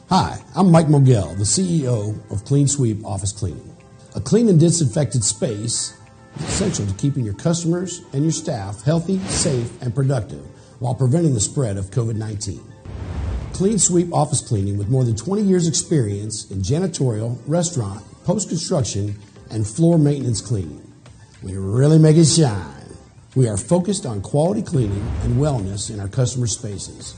Hi, I'm Mike Mogel, the CEO of Clean Sweep Office Cleaning. A clean and disinfected space is essential to keeping your customers and your staff healthy, safe, and productive while preventing the spread of COVID-19. Clean Sweep Office Cleaning, with more than 20 years experience in janitorial, restaurant, post-construction, and floor maintenance cleaning. We really make it shine. We are focused on quality cleaning and wellness in our customer spaces.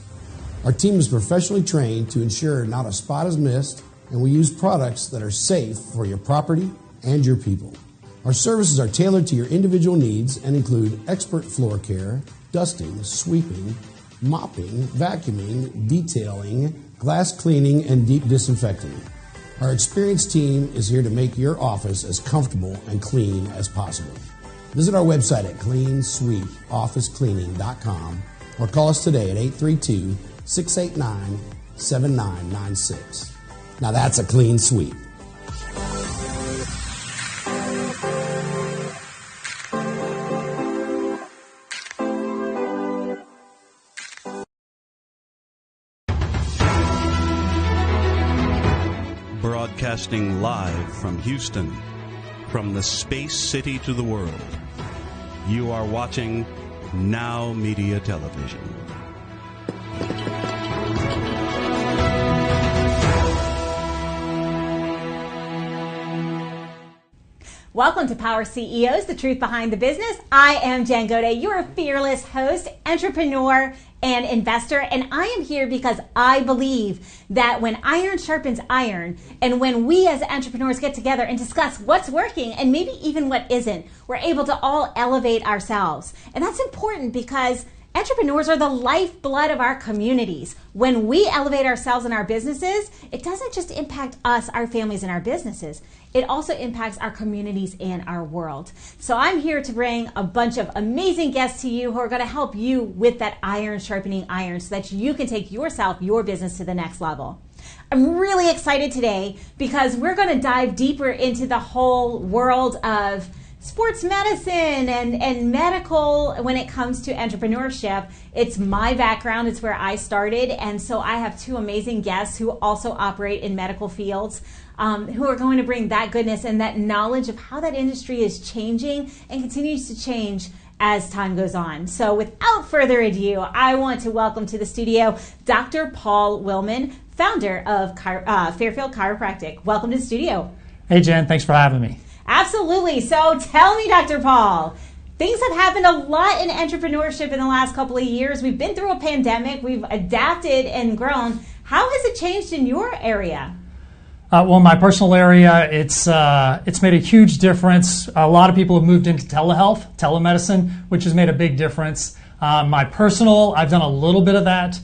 Our team is professionally trained to ensure not a spot is missed, and we use products that are safe for your property and your people. Our services are tailored to your individual needs and include expert floor care, dusting, sweeping, mopping, vacuuming, detailing, glass cleaning, and deep disinfecting. Our experienced team is here to make your office as comfortable and clean as possible. Visit our website at cleansweepofficecleaning.com or call us today at 832-689-7996. Now that's a clean sweep. Broadcasting live from Houston, from the space city to the world. You are watching NowMedia Television. Welcome to Power CEOs, the truth behind the business. I am Jen Gaudet, your fearless host, entrepreneur, and investor. And I am here because I believe that when iron sharpens iron, and when we as entrepreneurs get together and discuss what's working and maybe even what isn't, we're able to all elevate ourselves. And that's important because entrepreneurs are the lifeblood of our communities. When we elevate ourselves in our businesses, it doesn't just impact us, our families, and our businesses. It also impacts our communities and our world. So I'm here to bring a bunch of amazing guests to you who are going to help you with that iron sharpening iron so that you can take yourself, your business to the next level. I'm really excited today because we're going to dive deeper into the whole world of sports medicine and medical when it comes to entrepreneurship. It's my background. It's where I started. And so I have two amazing guests who also operate in medical fields, who are going to bring that goodness and that knowledge of how that industry is changing and continues to change as time goes on. So without further ado, I want to welcome to the studio Dr. Paul Willman, founder of Fairfield Chiropractic. Welcome to the studio. Hey, Jen. Thanks for having me. Absolutely. So tell me, Dr. Paul, things have happened a lot in entrepreneurship in the last couple of years. We've been through a pandemic. We've adapted and grown. How has it changed in your area? Well, my personal area, it's made a huge difference. A lot of people have moved into telehealth, telemedicine, which has made a big difference. My personal, I've done a little bit of that.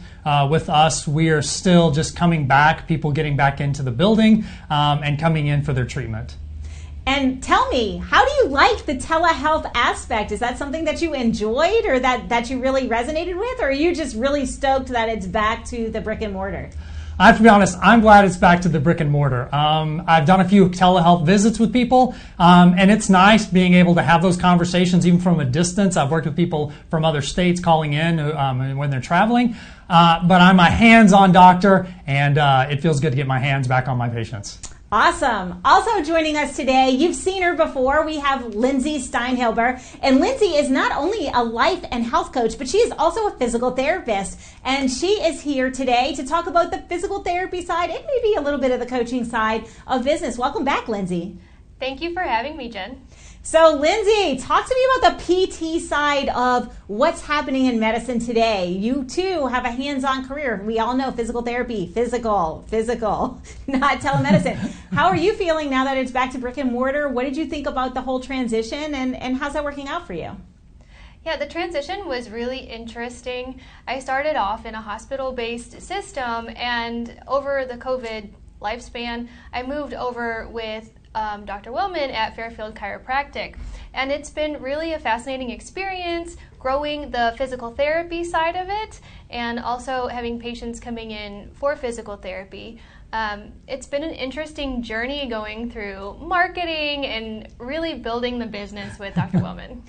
With us, we are still just coming back, people getting back into the building and coming in for their treatment. And tell me, how do you like the telehealth aspect? Is that something that you enjoyed or that you really resonated with? Or are you just really stoked that it's back to the brick and mortar? I have to be honest, I'm glad it's back to the brick and mortar. I've done a few telehealth visits with people, and it's nice being able to have those conversations even from a distance. I've worked with people from other states calling in when they're traveling, but I'm a hands-on doctor, and it feels good to get my hands back on my patients. Awesome. Also joining us today, you've seen her before. We have Lindsay Steinhilber. And Lindsay is not only a life and health coach, but she is also a physical therapist. And she is here today to talk about the physical therapy side and maybe a little bit of the coaching side of business. Welcome back, Lindsay. Thank you for having me, Jen. So, Lindsay, talk to me about the PT side of what's happening in medicine today. You, too, have a hands-on career. We all know physical therapy, physical, not telemedicine. How are you feeling now that it's back to brick and mortar? What did you think about the whole transition, and how's that working out for you? Yeah, the transition was really interesting. I started off in a hospital-based system, and over the COVID lifespan, I moved over with Dr. Willman at Fairfield Chiropractic. And it's been really a fascinating experience growing the physical therapy side of it and also having patients coming in for physical therapy. It's been an interesting journey going through marketing and really building the business with Dr. Willman.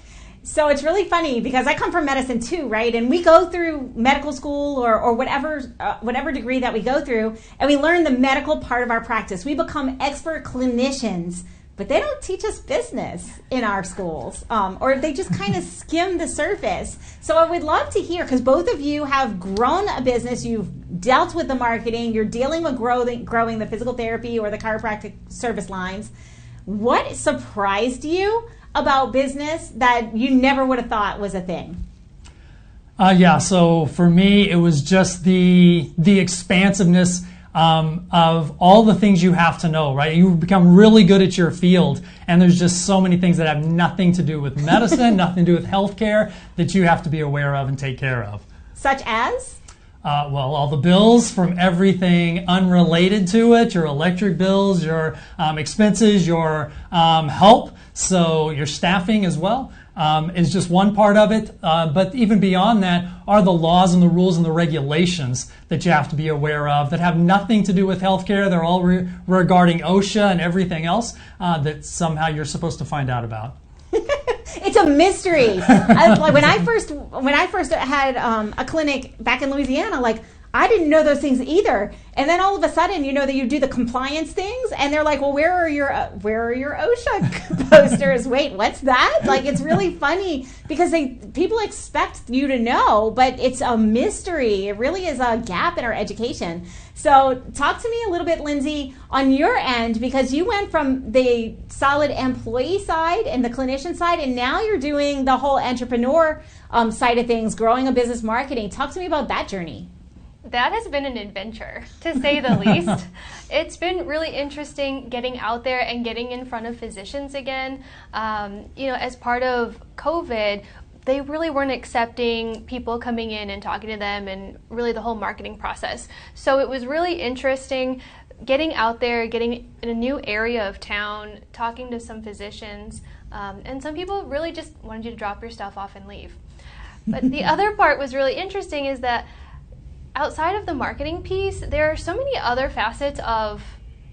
So it's really funny because I come from medicine too, right? And we go through medical school or whatever degree that we go through, and we learn the medical part of our practice. We become expert clinicians, but they don't teach us business in our schools, or they just kind of skim the surface. So I would love to hear, because both of you have grown a business, you've dealt with the marketing, you're dealing with growing the physical therapy or the chiropractic service lines. What surprised you about business that you never would have thought was a thing? So for me, it was just the expansiveness of all the things you have to know, right? You become really good at your field, and there's just so many things that have nothing to do with medicine, nothing to do with healthcare, that you have to be aware of and take care of. Such as? All the bills from everything unrelated to it, your electric bills, your expenses, your help, so your staffing as well. Is just one part of it, but even beyond that are the laws and the rules and the regulations that you have to be aware of that have nothing to do with healthcare. They're all regarding OSHA and everything else that somehow you're supposed to find out about. It's a mystery. When I first had a clinic back in Louisiana, I didn't know those things either. And then all of a sudden, that you do the compliance things, and they're like, well, where are your OSHA posters? Wait, what's that? It's really funny because people expect you to know, but it's a mystery. It really is a gap in our education. So talk to me a little bit, Lindsay, on your end, because you went from the solid employee side and the clinician side, and now you're doing the whole entrepreneur side of things, growing a business, marketing. Talk to me about that journey. That has been an adventure, to say the least. It's been really interesting getting out there and getting in front of physicians again. As part of COVID, they really weren't accepting people coming in and talking to them and really the whole marketing process. So it was really interesting getting out there, getting in a new area of town, talking to some physicians, and some people really just wanted you to drop your stuff off and leave. But the other part was really interesting is that outside of the marketing piece, there are so many other facets of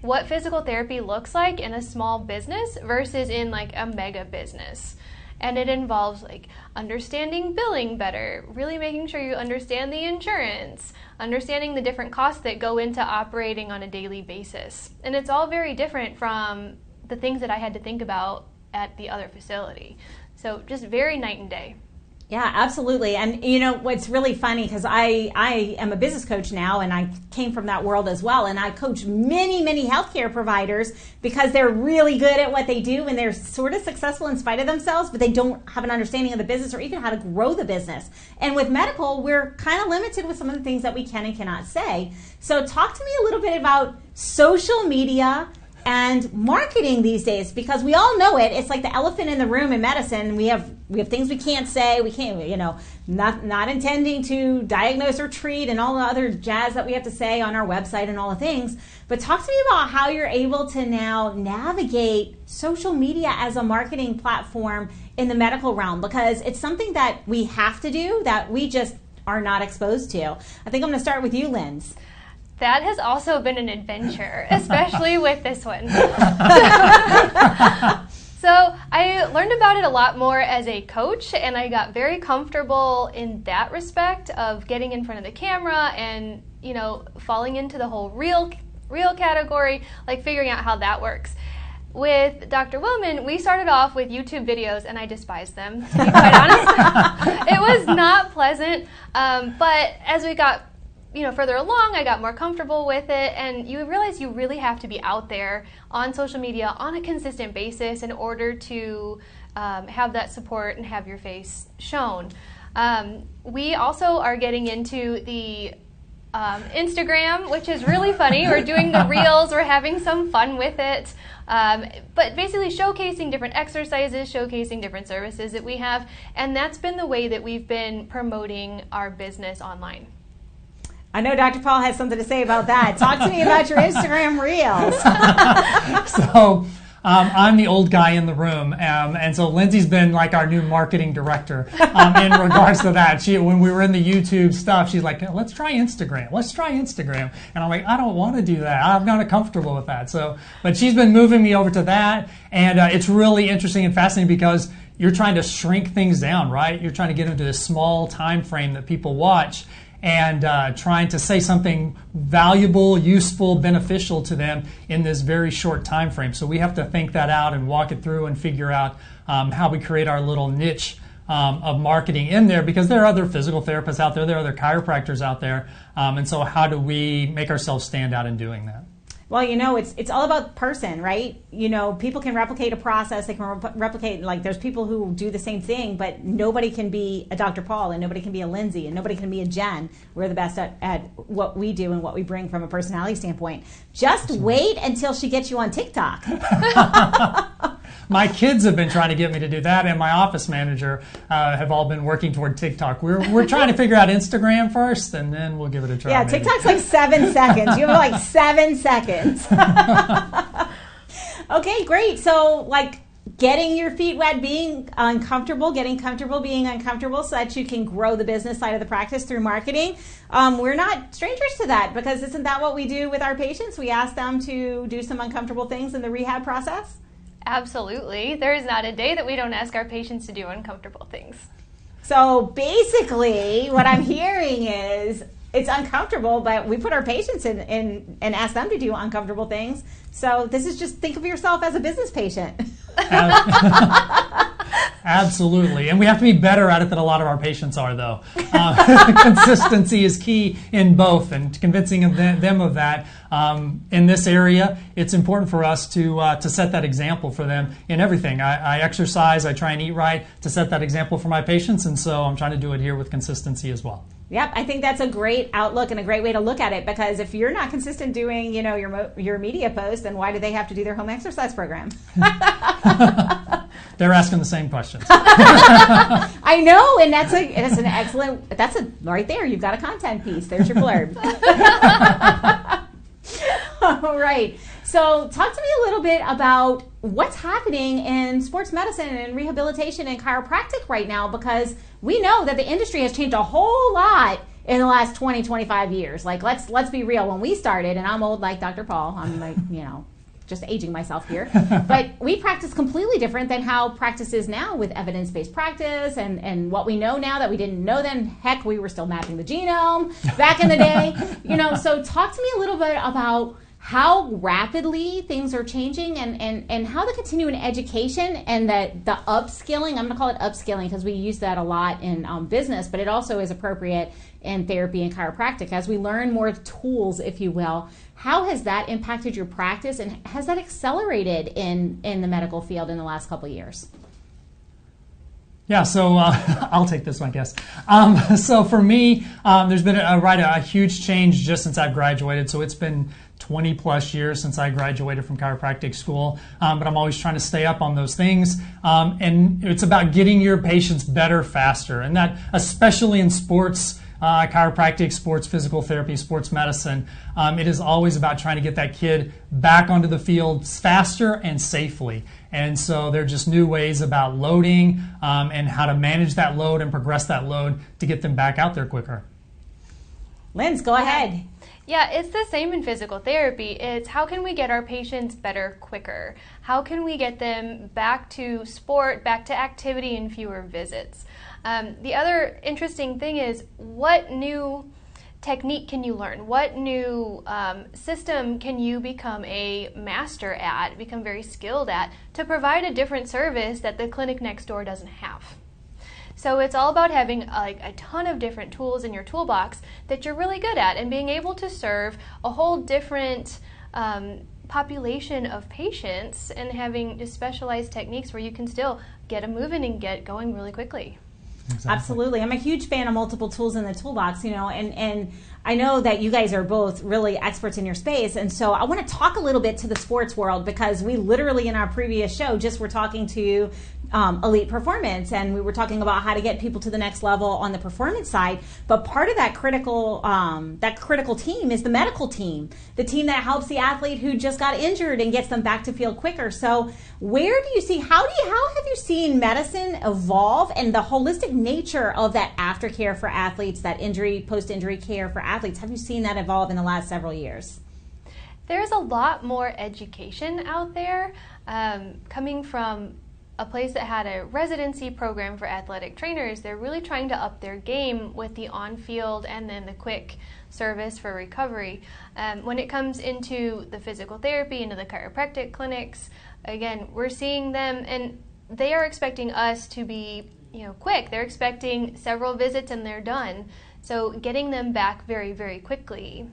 what physical therapy looks like in a small business versus in a mega business. And it involves understanding billing better, really making sure you understand the insurance, understanding the different costs that go into operating on a daily basis. And it's all very different from the things that I had to think about at the other facility. So just very night and day. Yeah, absolutely. And what's really funny, because I am a business coach now, and I came from that world as well, and I coach many healthcare providers because they're really good at what they do and they're sort of successful in spite of themselves, but they don't have an understanding of the business or even how to grow the business. And with medical, we're kind of limited with some of the things that we can and cannot say. So talk to me a little bit about social media and marketing these days, because we all know it. It's like the elephant in the room in medicine. We have things we can't say. We can't, not intending to diagnose or treat and all the other jazz that we have to say on our website and all the things. But talk to me about how you're able to now navigate social media as a marketing platform in the medical realm, because it's something that we have to do that we just are not exposed to. I think I'm going to start with you, Linz. That has also been an adventure, especially with this one. So I learned about it a lot more as a coach, and I got very comfortable in that respect of getting in front of the camera and, falling into the whole real category, figuring out how that works. With Dr. Willman, we started off with YouTube videos, and I despised them, to be quite honest. It was not pleasant, but as we got further along, I got more comfortable with it, and you realize you really have to be out there on social media on a consistent basis in order to have that support and have your face shown. We also are getting into the Instagram, which is really funny. We're doing the reels, we're having some fun with it, but basically showcasing different exercises, showcasing different services that we have, and that's been the way that we've been promoting our business online. I know Dr. Paul has something to say about that. Talk to me about your Instagram reels. So I'm the old guy in the room, and so Lindsay's been our new marketing director in regards to that. When we were in the YouTube stuff, she's like, let's try Instagram. And I'm like, I don't want to do that. I'm not comfortable with that. But she's been moving me over to that, and it's really interesting and fascinating because you're trying to shrink things down, right? You're trying to get into this small time frame that people watch, and trying to say something valuable, useful, beneficial to them in this very short time frame. So we have to think that out and walk it through and figure out how we create our little niche of marketing in there, because there are other physical therapists out there, there are other chiropractors out there, and so how do we make ourselves stand out in doing that? Well, it's all about person, right? People can replicate a process. They can replicate, like, there's people who do the same thing, but nobody can be a Dr. Paul, and nobody can be a Lindsay, and nobody can be a Jen. We're the best at what we do and what we bring from a personality standpoint. Just wait until she gets you on TikTok. My kids have been trying to get me to do that, and my office manager have all been working toward TikTok. We're trying to figure out Instagram first, and then we'll give it a try. Yeah, maybe. TikTok's like 7 seconds. You have like 7 seconds. Okay, great. So, like, getting your feet wet, being uncomfortable, getting comfortable being uncomfortable so that you can grow the business side of the practice through marketing. We're not strangers to that, because isn't that what we do with our patients? We ask them to do some uncomfortable things in the rehab process. Absolutely. There is not a day that we don't ask our patients to do uncomfortable things. So basically, what I'm hearing is it's uncomfortable, but we put our patients in and ask them to do uncomfortable things. So this is just, think of yourself as a business patient. Absolutely. And we have to be better at it than a lot of our patients are, though. Consistency is key in both, and convincing them of that. In this area, it's important for us to set that example for them in everything. I exercise, I try and eat right to set that example for my patients, and so I'm trying to do it here with consistency as well. Yep, I think that's a great outlook and a great way to look at it, because if you're not consistent doing, your media posts, then why do they have to do their home exercise program? They're asking the same questions. I know, and that's an excellent, right there, you've got a content piece. There's your blurb. All right. So talk to me a little bit about what's happening in sports medicine and rehabilitation and chiropractic right now, because we know that the industry has changed a whole lot in the last 20, 25 years. Like, let's be real. When we started, and I'm old like Dr. Paul, I'm like, just aging myself here, but we practice completely different than how practice is now, with evidence-based practice and what we know now that we didn't know then. Heck, we were still mapping the genome back in the day. So talk to me a little bit about how rapidly things are changing, and how the continuing education and the upskilling, I'm going to call it upskilling because we use that a lot in business, but it also is appropriate in therapy and chiropractic. As we learn more tools, if you will, how has that impacted your practice, and has that accelerated in the medical field in the last couple of years? Yeah, so I'll take this one, I guess. So for me, there's been a huge change just since I've graduated. So it's been 20 plus years since I graduated from chiropractic school, but I'm always trying to stay up on those things. And it's about getting your patients better faster, and that especially in sports, chiropractic, sports physical therapy, sports medicine, it is always about trying to get that kid back onto the field faster and safely. And so there are just new ways about loading and how to manage that load and progress that load to get them back out there quicker. Linz, go ahead. Yeah, it's the same in physical therapy. It's how can we get our patients better quicker? How can we get them back to sport, back to activity in fewer visits? The other interesting thing is, what new technique can you learn? What new system can you become a master at, become very skilled at, to provide a different service that the clinic next door doesn't have? So it's all about having a ton of different tools in your toolbox that you're really good at, and being able to serve a whole different population of patients, and having just specialized techniques where you can still get them moving and get going really quickly. Exactly. Absolutely. I'm a huge fan of multiple tools in the toolbox, and I know that you guys are both really experts in your space, and so I want to talk a little bit to the sports world, because we literally in our previous show just were talking to Elite Performance, and we were talking about how to get people to the next level on the performance side. But part of that critical team is the medical team, the team that helps the athlete who just got injured and gets them back to field quicker. So where do you see, how have you seen medicine evolve, and the holistic nature of that aftercare for athletes, that post-injury care for athletes? Have you seen that evolve in the last several years? There's a lot more education out there coming from a place that had a residency program for athletic trainers, they're really trying to up their game with the on-field and then the quick service for recovery. When it comes into the physical therapy, into the chiropractic clinics, again, we're seeing them, and they are expecting us to be, quick. They're expecting several visits and they're done. So getting them back very, very quickly.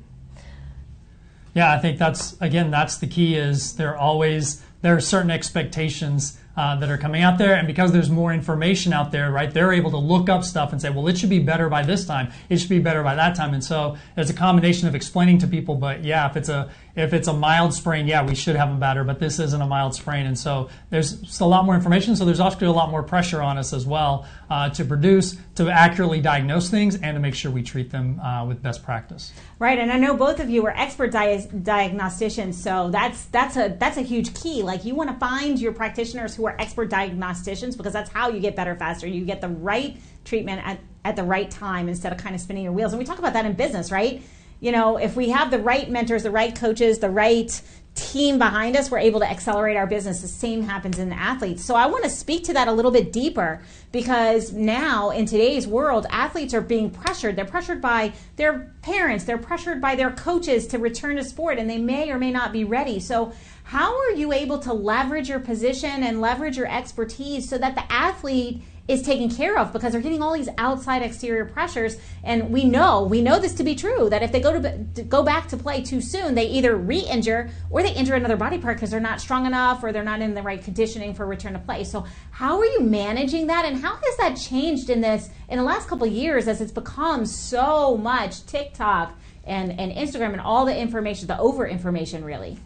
Yeah, I think that's the key. Is there are certain expectations that are coming out there, and because there's more information out there, right, they're able to look up stuff and say, well, it should be better by this time, it should be better by that time. And so there's a combination of explaining to people, but yeah, if it's a mild sprain, yeah, we should have them better, but this isn't a mild sprain. And so there's still a lot more information, so there's also a lot more pressure on us as well to accurately diagnose things and to make sure we treat them with best practice. Right, and I know both of you are expert diagnosticians, so that's a huge key. Like, you want to find your practitioners who are expert diagnosticians, because that's how you get better faster. You get the right treatment at the right time instead of kind of spinning your wheels. And we talk about that in business, right? If we have the right mentors, the right coaches, the right team behind us, we're able to accelerate our business. The same happens in the athletes. So I want to speak to that a little bit deeper, because now in today's world, athletes are being pressured. They're pressured by their parents. They're pressured by their coaches to return to sport, and they may or may not be ready. So how are you able to leverage your position and leverage your expertise so that the athlete is taken care of, because they're getting all these outside exterior pressures? And we know this to be true, that if they go back to play too soon, they either re-injure or they injure another body part because they're not strong enough or they're not in the right conditioning for return to play. So how are you managing that, and how has that changed in the last couple of years as it's become so much TikTok and Instagram and all the information, the over information really?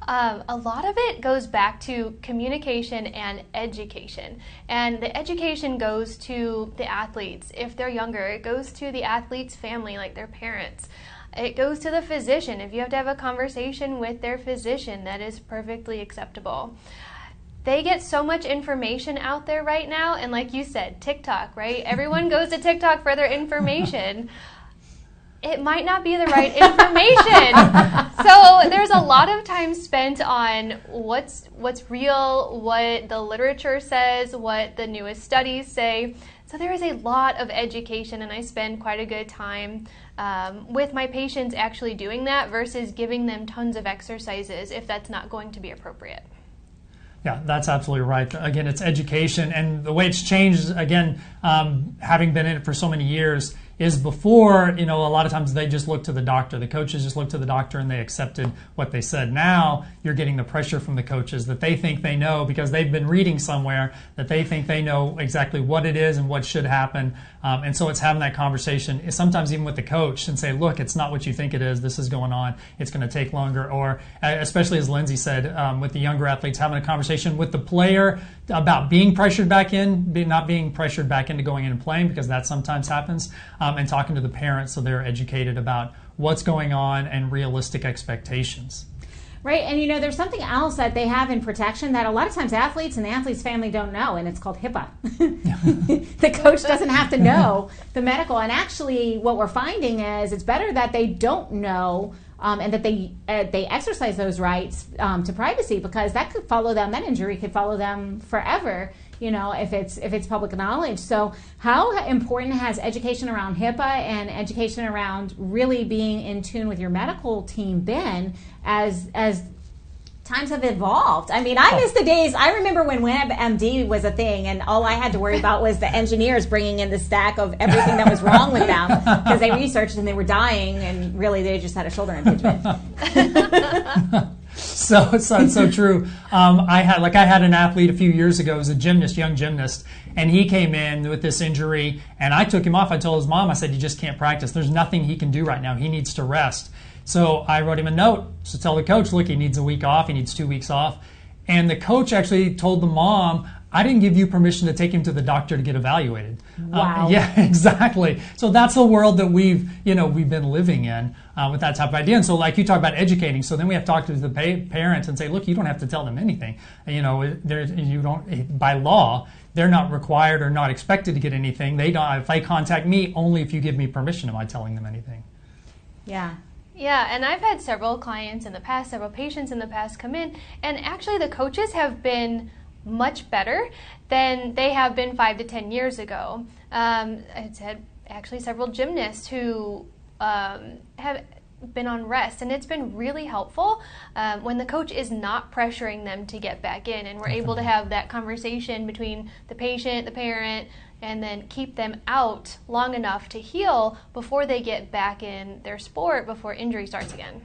A lot of it goes back to communication and education. And the education goes to the athletes. If they're younger, it goes to the athlete's family, like their parents. It goes to the physician. If you have to have a conversation with their physician, that is perfectly acceptable. They get so much information out there right now, and like you said, TikTok, right? Everyone goes to TikTok for their information. It might not be the right information. So there's a lot of time spent on what's real, what the literature says, what the newest studies say. So there is a lot of education, and I spend quite a good time with my patients actually doing that versus giving them tons of exercises if that's not going to be appropriate. Yeah, that's absolutely right. Again, it's education, and the way it's changed, again, having been in it for so many years, is before, a lot of times they just look to the doctor. The coaches just look to the doctor and they accepted what they said. Now you're getting the pressure from the coaches that they think they know because they've been reading somewhere that they think they know exactly what it is and what should happen. And so it's having that conversation, sometimes even with the coach, and say, look, it's not what you think it is. This is going on. It's going to take longer. Or especially as Lindsay said, with the younger athletes, having a conversation with the player about being pressured back in, not being pressured back into going in and playing, because that sometimes happens, and talking to the parents so they're educated about what's going on and realistic expectations. Right, and there's something else that they have in protection that a lot of times athletes and the athlete's family don't know, and it's called HIPAA. The coach doesn't have to know the medical, and actually what we're finding is it's better that they don't know and that they exercise those rights to privacy, because that could follow them, that injury could follow them forever, if it's public knowledge. So how important has education around HIPAA and education around really being in tune with your medical team been as times have evolved? I mean, I miss the days. I remember when WebMD was a thing, and all I had to worry about was the engineers bringing in the stack of everything that was wrong with them, because they researched and they were dying, and really they just had a shoulder impingement. So true. I had an athlete a few years ago, who was a young gymnast, and he came in with this injury, and I took him off. I told his mom, I said, you just can't practice. There's nothing he can do right now. He needs to rest. So I wrote him a note to tell the coach, look, he needs a week off. He needs 2 weeks off. And the coach actually told the mom, I didn't give you permission to take him to the doctor to get evaluated. Wow. Yeah, exactly. So that's the world that we've been living in with that type of idea. And so, like you talk about educating, so then we have to talk to the parents and say, look, you don't have to tell them anything. By law, they're not required or not expected to get anything. They don't. If they contact me, only if you give me permission am I telling them anything. Yeah. Yeah, and I've had several clients in the past, several patients in the past come in, and actually the coaches have been much better than they have been 5 to 10 years ago. I've had actually several gymnasts who have been on rest, and it's been really helpful when the coach is not pressuring them to get back in, and we're able to have that conversation between the patient, the parent, and then keep them out long enough to heal before they get back in their sport, before injury starts again.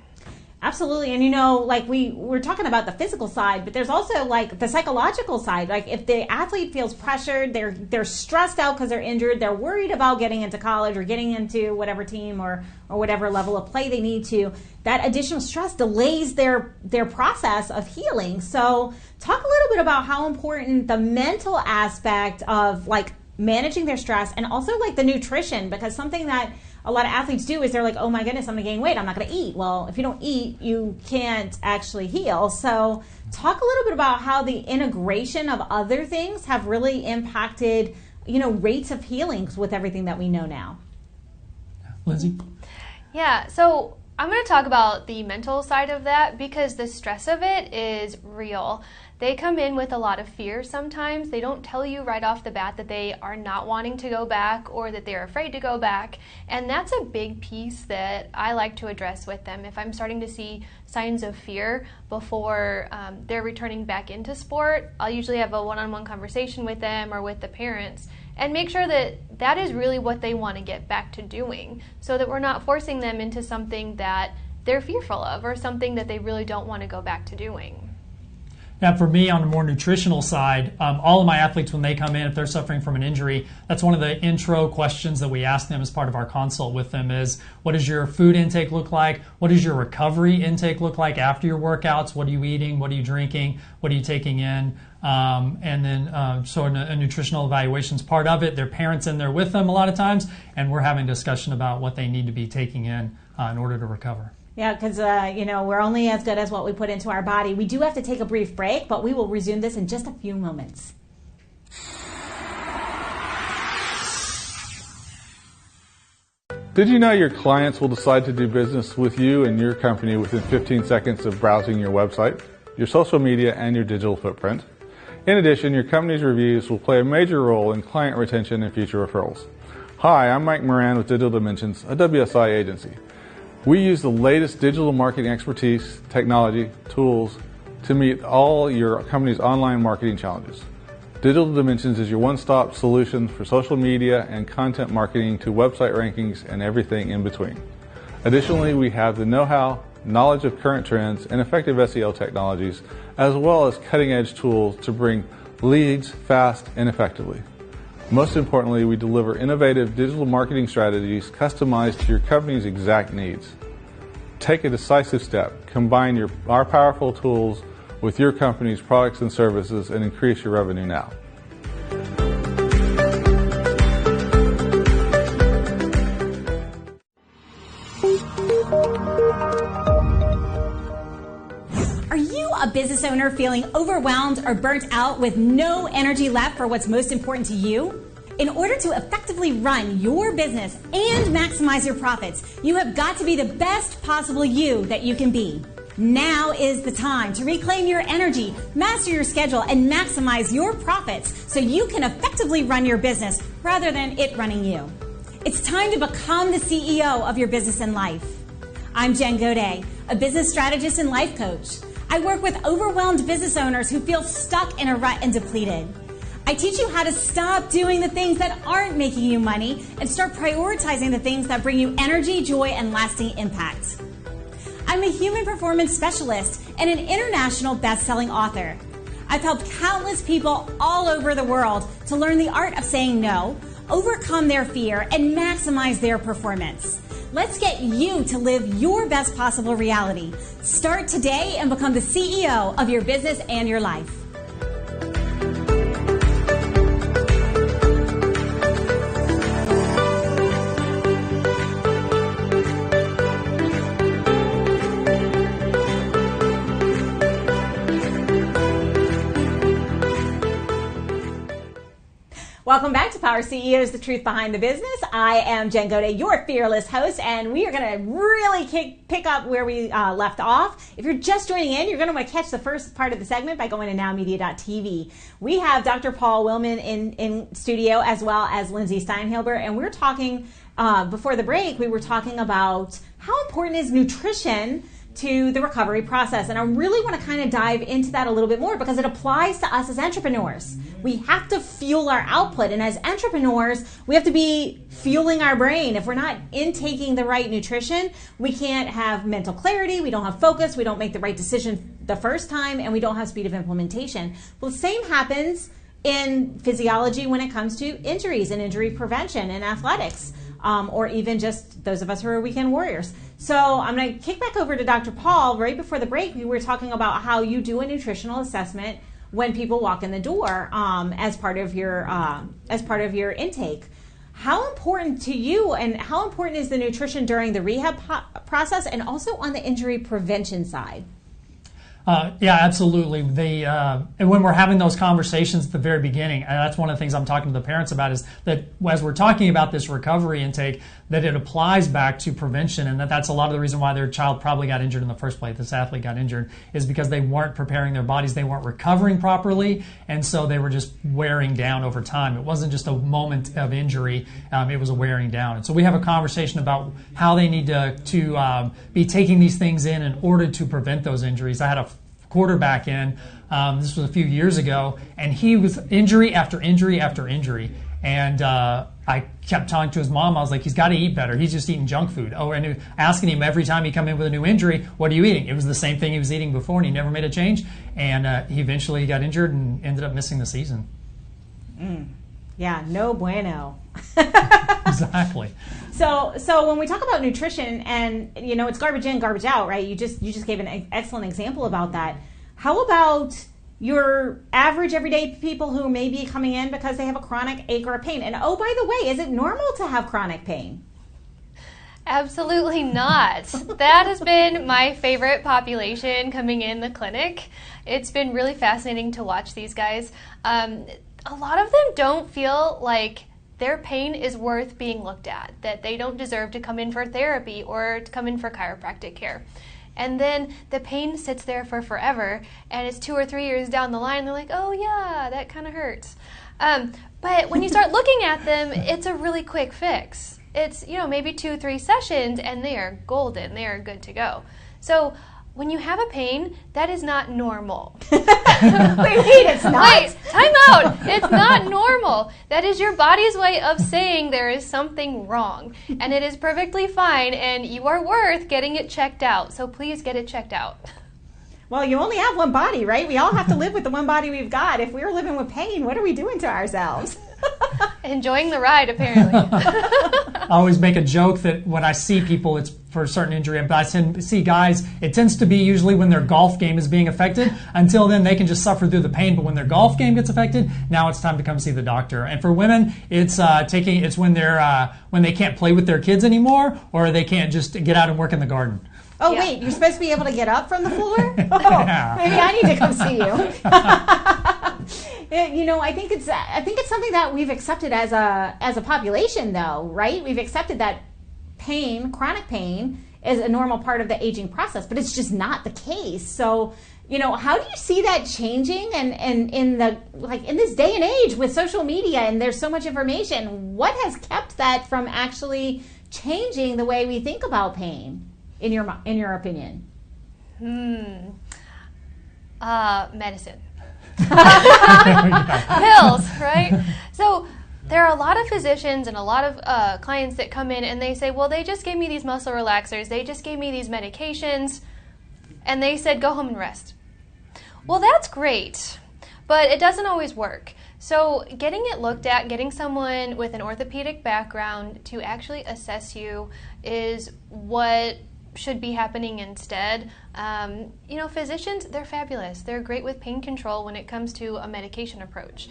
Absolutely. And like we're talking about the physical side, but there's also like the psychological side. Like if the athlete feels pressured, they're stressed out because they're injured, they're worried about getting into college or getting into whatever team or whatever level of play they need to, that additional stress delays their process of healing. So talk a little bit about how important the mental aspect of like managing their stress, and also like the nutrition, because something that a lot of athletes do is they're like, oh my goodness, I'm going to gain weight, I'm not going to eat. Well, if you don't eat, you can't actually heal. So talk a little bit about how the integration of other things have really impacted, rates of healings with everything that we know now. Lindsay? Yeah, so I'm going to talk about the mental side of that, because the stress of it is real. They come in with a lot of fear sometimes. They don't tell you right off the bat that they are not wanting to go back or that they're afraid to go back. And that's a big piece that I like to address with them. If I'm starting to see signs of fear before they're returning back into sport, I'll usually have a one-on-one conversation with them or with the parents and make sure that that is really what they want to get back to doing, so that we're not forcing them into something that they're fearful of or something that they really don't want to go back to doing. Now, for me, on the more nutritional side, all of my athletes, when they come in, if they're suffering from an injury, that's one of the intro questions that we ask them as part of our consult with them is, what does your food intake look like? What does your recovery intake look like after your workouts? What are you eating? What are you drinking? What are you taking in? And then, so a nutritional evaluation is part of it. Their parents in there with them a lot of times, and we're having a discussion about what they need to be taking in order to recover. Yeah, because, we're only as good as what we put into our body. We do have to take a brief break, but we will resume this in just a few moments. Did you know your clients will decide to do business with you and your company within 15 seconds of browsing your website, your social media, and your digital footprint? In addition, your company's reviews will play a major role in client retention and future referrals. Hi, I'm Mike Moran with Digital Dimensions, a WSI agency. We use the latest digital marketing expertise, technology, tools to meet all your company's online marketing challenges. Digital Dimensions is your one-stop solution for social media and content marketing to website rankings and everything in between. Additionally, we have the know-how, knowledge of current trends, and effective SEO technologies, as well as cutting-edge tools to bring leads fast and effectively. Most importantly, we deliver innovative digital marketing strategies customized to your company's exact needs. Take a decisive step. Combine our powerful tools with your company's products and services and increase your revenue now. Are you a business owner feeling overwhelmed or burnt out with no energy left for what's most important to you? In order to effectively run your business and maximize your profits, you have got to be the best possible you that you can be. Now is the time to reclaim your energy, master your schedule, and maximize your profits so you can effectively run your business rather than it running you. It's time to become the CEO of your business and life. I'm Jen Gaudet, a business strategist and life coach. I work with overwhelmed business owners who feel stuck in a rut and depleted. I teach you how to stop doing the things that aren't making you money and start prioritizing the things that bring you energy, joy, and lasting impact. I'm a human performance specialist and an international best-selling author. I've helped countless people all over the world to learn the art of saying no, overcome their fear, and maximize their performance. Let's get you to live your best possible reality. Start today and become the CEO of your business and your life. Welcome back to Power CEOs, the truth behind the business. I am Jen Gaudet, your fearless host, and we are going to really pick up where we left off. If you're just joining in, you're going to want to catch the first part of the segment by going to NowMedia.tv. We have Dr. Paul Willman in studio, as well as Lindsay Steinhilber, and we're talking, before the break, we were talking about how important is nutrition to the recovery process. And I really want to kind of dive into that a little bit more because it applies to us as entrepreneurs. We have to fuel our output. And as entrepreneurs, we have to be fueling our brain. If we're not intaking the right nutrition, we can't have mental clarity, we don't have focus, we don't make the right decision the first time, and we don't have speed of implementation. Well, the same happens in physiology when it comes to injuries and injury prevention in athletics. Or even just those of us who are weekend warriors. So I'm going to kick back over to Dr. Paul. Right before the break, we were talking about how you do a nutritional assessment when people walk in the door as part of your intake. How important to you, and how important is the nutrition during the rehab process, and also on the injury prevention side? Yeah, absolutely. And when we're having those conversations at the very beginning, and that's one of the things I'm talking to the parents about, is that as we're talking about this recovery intake, that it applies back to prevention, and that's a lot of the reason why their child probably got injured in the first place. This athlete got injured is because they weren't preparing their bodies, they weren't recovering properly, and so they were just wearing down over time. It wasn't just a moment of injury, it was a wearing down. And so we have a conversation about how they need to be taking these things in order to prevent those injuries. I had a quarterback in, this was a few years ago, and he was injury after injury after injury. And I kept talking to his mom. I was like, he's got to eat better. He's just eating junk food. Oh, and asking him every time he come in with a new injury, what are you eating? It was the same thing he was eating before, and he never made a change. And he eventually got injured and ended up missing the season. Yeah, no bueno. Exactly. So when we talk about nutrition, and it's garbage in, garbage out, right? You just gave an excellent example about that. How about your average everyday people who may be coming in because they have a chronic ache or a pain? And oh, by the way, is it normal to have chronic pain? Absolutely not. That has been my favorite population coming in the clinic. It's been really fascinating to watch these guys. A lot of them don't feel like their pain is worth being looked at, that they don't deserve to come in for therapy or to come in for chiropractic care. And then the pain sits there for forever, and it's 2 or 3 years down the line, they're like, oh yeah, that kind of hurts. But when you start looking at them, it's a really quick fix. It's, maybe 2-3 sessions, and they are golden, they are good to go. So when you have a pain, that is not normal. Wait, it's not? Wait, time out. It's not normal. That is your body's way of saying there is something wrong. And it is perfectly fine, and you are worth getting it checked out. So please get it checked out. Well, you only have one body, right? We all have to live with the one body we've got. If we were living with pain, what are we doing to ourselves? Enjoying the ride, apparently. I always make a joke that when I see people, it's for a certain injury, but I see guys, it tends to be usually when their golf game is being affected. Until then, they can just suffer through the pain, but when their golf game gets affected, now it's time to come see the doctor. And for women, it's when they can't play with their kids anymore, or they can't just get out and work in the garden. Oh, yeah. Wait, you're supposed to be able to get up from the floor? Oh, yeah. Maybe I need to come see you. I think it's something that we've accepted as a population, though, right? We've accepted that pain, chronic pain, is a normal part of the aging process, but it's just not the case. So, how do you see that changing? And in this day and age with social media and there's so much information, what has kept that from actually changing the way we think about pain? In your opinion? Medicine. Pills, right? So there are a lot of physicians and a lot of clients that come in and they say, well, they just gave me these muscle relaxers, they just gave me these medications, and they said, go home and rest. Well, that's great, but it doesn't always work. So getting it looked at, getting someone with an orthopedic background to actually assess you is what should be happening instead. Physicians, they're fabulous. They're great with pain control when it comes to a medication approach.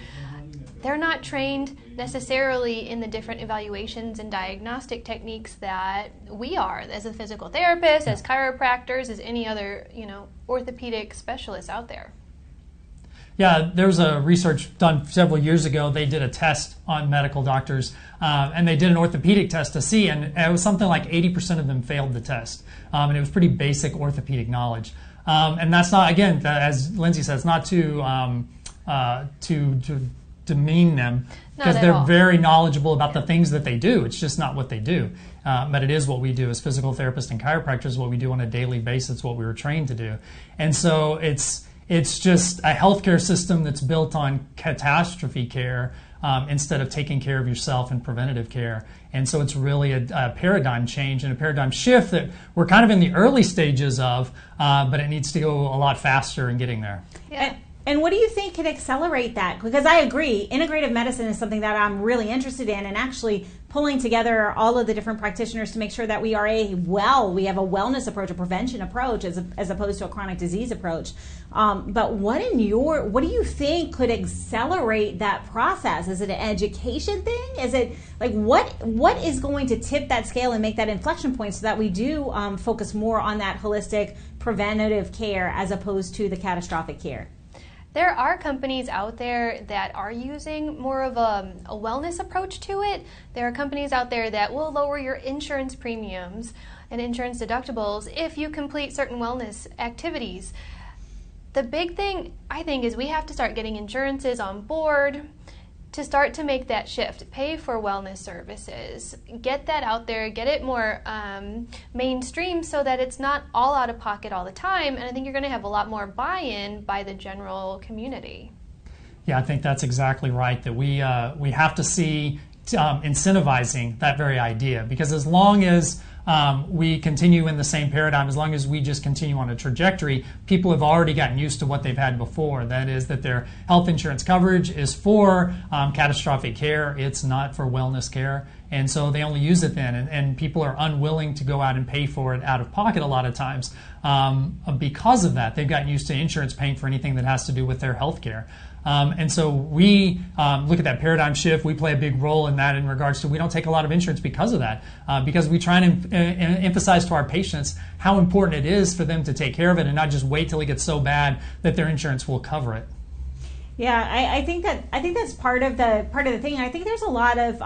They're not trained necessarily in the different evaluations and diagnostic techniques that we are as a physical therapist, as chiropractors, as any other, orthopedic specialists out there. Yeah, there was a research done several years ago. They did a test on medical doctors, and they did an orthopedic test to see, and it was something like 80% of them failed the test. And it was pretty basic orthopedic knowledge. And that's not, again, as Lindsay says, not to demean them, because they're very knowledgeable about the things that they do. It's just not what they do. But it is what we do as physical therapists and chiropractors, what we do on a daily basis, what we were trained to do. And so it's just a healthcare system that's built on catastrophe care instead of taking care of yourself and preventative care. And so it's really a paradigm change and a paradigm shift that we're kind of in the early stages of, but it needs to go a lot faster in getting there. Yeah. And what do you think can accelerate that? Because I agree, integrative medicine is something that I'm really interested in, and actually pulling together all of the different practitioners to make sure that we have a wellness approach, a prevention approach, as opposed to a chronic disease approach. But what do you think could accelerate that process? Is it an education thing? Is it like what is going to tip that scale and make that inflection point so that we do focus more on that holistic preventative care as opposed to the catastrophic care? There are companies out there that are using more of a wellness approach to it. There are companies out there that will lower your insurance premiums and insurance deductibles if you complete certain wellness activities. The big thing, I think, is we have to start getting insurances on board to start to make that shift. Pay for wellness services. Get that out there. Get it more mainstream so that it's not all out of pocket all the time. And I think you're going to have a lot more buy-in by the general community. Yeah, I think that's exactly right, that we have to see incentivizing that very idea, because as long as we continue in the same paradigm, as long as we just continue on a trajectory, people have already gotten used to what they've had before. That is, that their health insurance coverage is for catastrophic care. It's not for wellness care. And so they only use it then. And people are unwilling to go out and pay for it out of pocket a lot of times because of that. They've gotten used to insurance paying for anything that has to do with their health care. And so we look at that paradigm shift. We play a big role in that in regards to we don't take a lot of insurance because of that, because we try and emphasize to our patients how important it is for them to take care of it and not just wait till it gets so bad that their insurance will cover it. Yeah, I think that's part of the thing. I think there's a lot of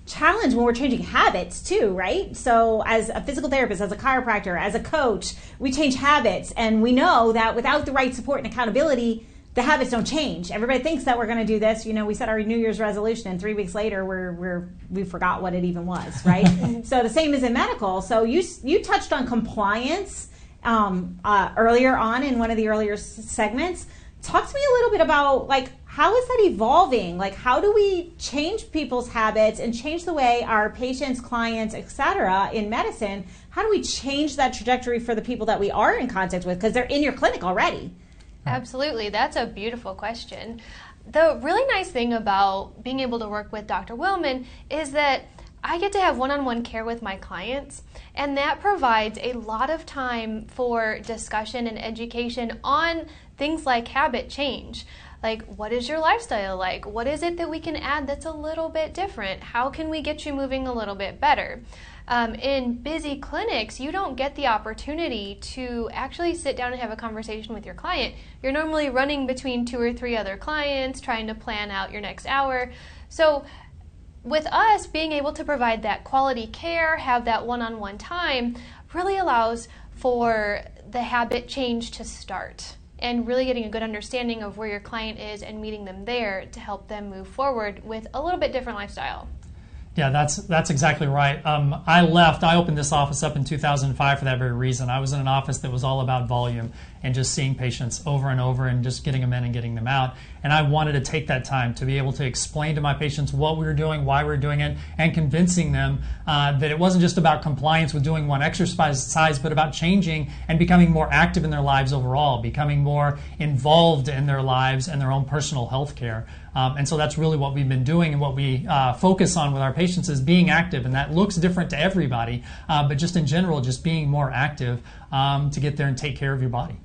challenge when we're changing habits too, right? So as a physical therapist, as a chiropractor, as a coach, we change habits, and we know that without the right support and accountability, the habits don't change. Everybody thinks that we're going to do this. You know, we set our New Year's resolution, and 3 weeks later, we forgot what it even was, right? So the same is in medical. So you touched on compliance earlier on in one of the earlier segments. Talk to me a little bit about, like, how is that evolving? Like, how do we change people's habits and change the way our patients, clients, et cetera, in medicine? How do we change that trajectory for the people that we are in contact with? Because they're in your clinic already. Absolutely. That's a beautiful question. The really nice thing about being able to work with Dr. Willman is that I get to have one-on-one care with my clients, and that provides a lot of time for discussion and education on things like habit change. Like, what is your lifestyle like? What is it that we can add that's a little bit different? How can we get you moving a little bit better? In busy clinics, you don't get the opportunity to actually sit down and have a conversation with your client. You're normally running between 2 or 3 other clients, trying to plan out your next hour. So with us, being able to provide that quality care, have that one-on-one time, really allows for the habit change to start, and really getting a good understanding of where your client is and meeting them there to help them move forward with a little bit different lifestyle. Yeah, that's exactly right. I opened this office up in 2005 for that very reason. I was in an office that was all about volume and just seeing patients over and over and just getting them in and getting them out. And I wanted to take that time to be able to explain to my patients what we were doing, why we were doing it, and convincing them that it wasn't just about compliance with doing one exercise, but about changing and becoming more active in their lives overall, becoming more involved in their lives and their own personal health care. And so that's really what we've been doing, and what we focus on with our patients is being active. And that looks different to everybody, but just in general, just being more active to get there and take care of your body.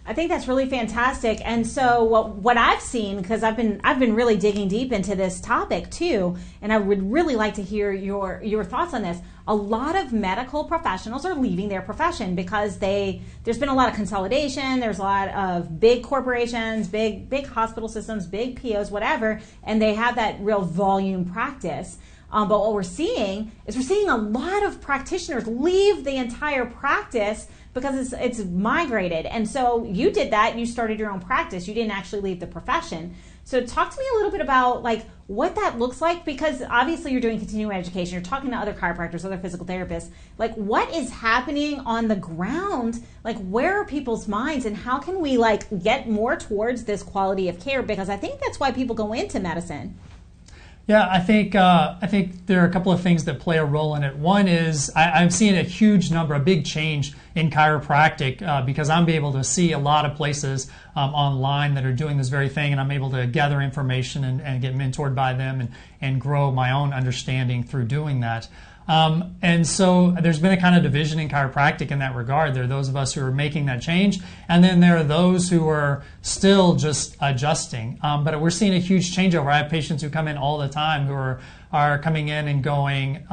I think that's really fantastic. And so what I've seen, because I've been really digging deep into this topic too, and I would really like to hear your thoughts on this. A lot of medical professionals are leaving their profession because there's been a lot of consolidation. There's a lot of big corporations, big hospital systems, big POs, whatever, and they have that real volume practice. But what we're seeing a lot of practitioners leave the entire practice because it's migrated. And so you did that. You started your own practice. You didn't actually leave the profession. So talk to me a little bit about like what that looks like, because obviously you're doing continuing education. You're talking to other chiropractors, other physical therapists. Like what is happening on the ground? Like where are people's minds, and how can we like get more towards this quality of care? Because I think that's why people go into medicine. Yeah, I think there are a couple of things that play a role in it. One is I'm seeing a big change in chiropractic because I'm able to see a lot of places online that are doing this very thing, and I'm able to gather information and get mentored by them and grow my own understanding through doing that. And so there's been a kind of division in chiropractic in that regard. There are those of us who are making that change, and then there are those who are still just adjusting. But we're seeing a huge changeover. I have patients who come in all the time who are coming in and going,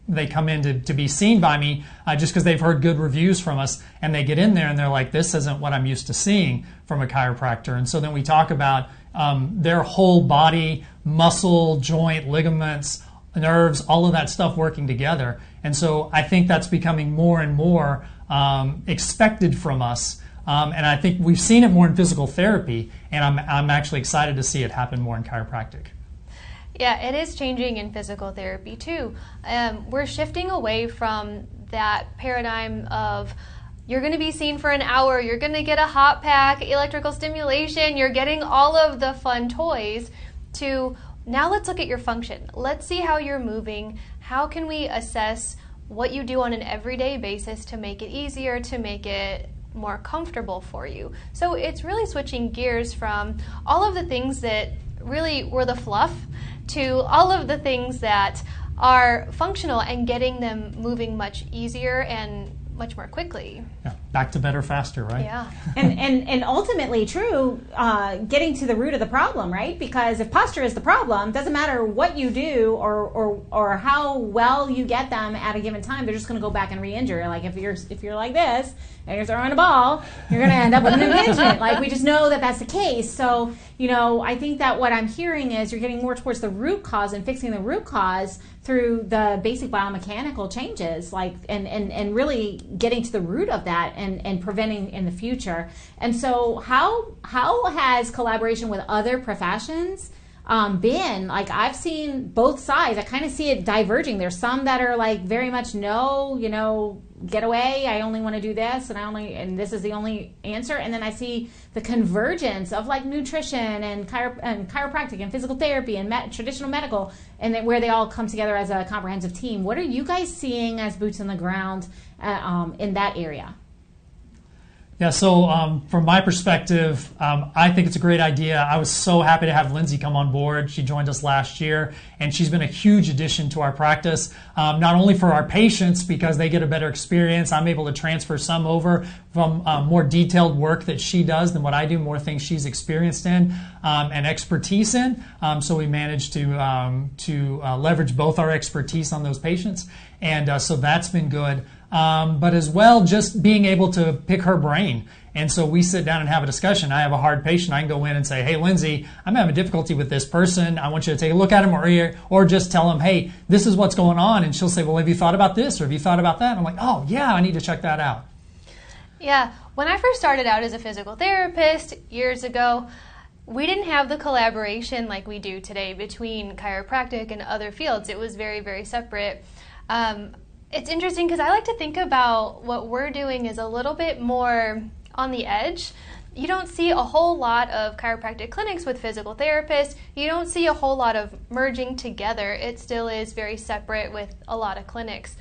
they come in to be seen by me just because they've heard good reviews from us, and they get in there and they're like, this isn't what I'm used to seeing from a chiropractor. And so then we talk about their whole body, muscle, joint, ligaments, nerves, all of that stuff working together. And so I think that's becoming more and more expected from us. And I think we've seen it more in physical therapy, and I'm actually excited to see it happen more in chiropractic. Yeah, it is changing in physical therapy too. We're shifting away from that paradigm of you're going to be seen for an hour, you're going to get a hot pack, electrical stimulation, you're getting all of the fun toys, to now let's look at your function. Let's see how you're moving. How can we assess what you do on an everyday basis to make it easier, to make it more comfortable for you? So it's really switching gears from all of the things that really were the fluff to all of the things that are functional and getting them moving much easier and much more quickly. Yeah, back to better, faster, right? Yeah. and ultimately true, getting to the root of the problem, right? Because if posture is the problem, doesn't matter what you do or how well you get them at a given time, they're just going to go back and re-injure. Like if you're like this and you're throwing a ball, you're going to end up with an impingement. Like we just know that that's the case. So, I think that what I'm hearing is you're getting more towards the root cause and fixing the root cause through the basic biomechanical changes, like and really getting to the root of that and preventing in the future. And so how has collaboration with other professions been? Like I've seen both sides. I kind of see it diverging. There's some that are like very much no, get away. I only want to do this, and this is the only answer. And then I see the convergence of like nutrition and chiropractic and physical therapy and traditional medical, and then where they all come together as a comprehensive team. What are you guys seeing as boots on the ground in that area? Yeah, so from my perspective, I think it's a great idea. I was so happy to have Lindsay come on board. She joined us last year, and she's been a huge addition to our practice, not only for our patients because they get a better experience. I'm able to transfer some over from more detailed work that she does than what I do, more things she's experienced in and expertise in. So we managed to leverage both our expertise on those patients, and so that's been good. But as well, just being able to pick her brain. And so we sit down and have a discussion. I have a hard patient. I can go in and say, hey, Lindsay, I'm having difficulty with this person. I want you to take a look at him or just tell him, hey, this is what's going on. And she'll say, well, have you thought about this or have you thought about that? And I'm like, oh, yeah, I need to check that out. Yeah. When I first started out as a physical therapist years ago, we didn't have the collaboration like we do today between chiropractic and other fields. It was very, very separate. It's interesting because I like to think about what we're doing is a little bit more on the edge. You don't see a whole lot of chiropractic clinics with physical therapists. You don't see a whole lot of merging together. It still is very separate with a lot of clinics.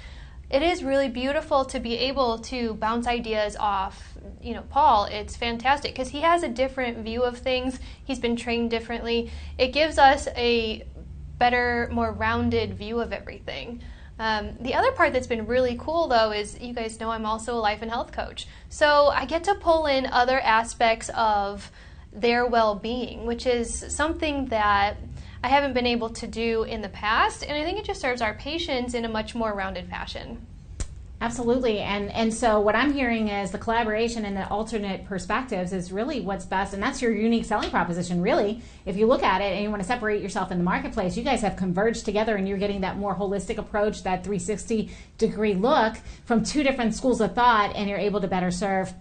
It is really beautiful to be able to bounce ideas off, Paul. It's fantastic because he has a different view of things. He's been trained differently. It gives us a better, more rounded view of everything. The other part that's been really cool, though, is you guys know I'm also a life and health coach. So I get to pull in other aspects of their well-being, which is something that I haven't been able to do in the past, and I think it just serves our patients in a much more rounded fashion. Absolutely. And so what I'm hearing is the collaboration and the alternate perspectives is really what's best. And that's your unique selling proposition, really. If you look at it and you want to separate yourself in the marketplace, you guys have converged together and you're getting that more holistic approach, that 360-degree look from two different schools of thought, and you're able to better serve.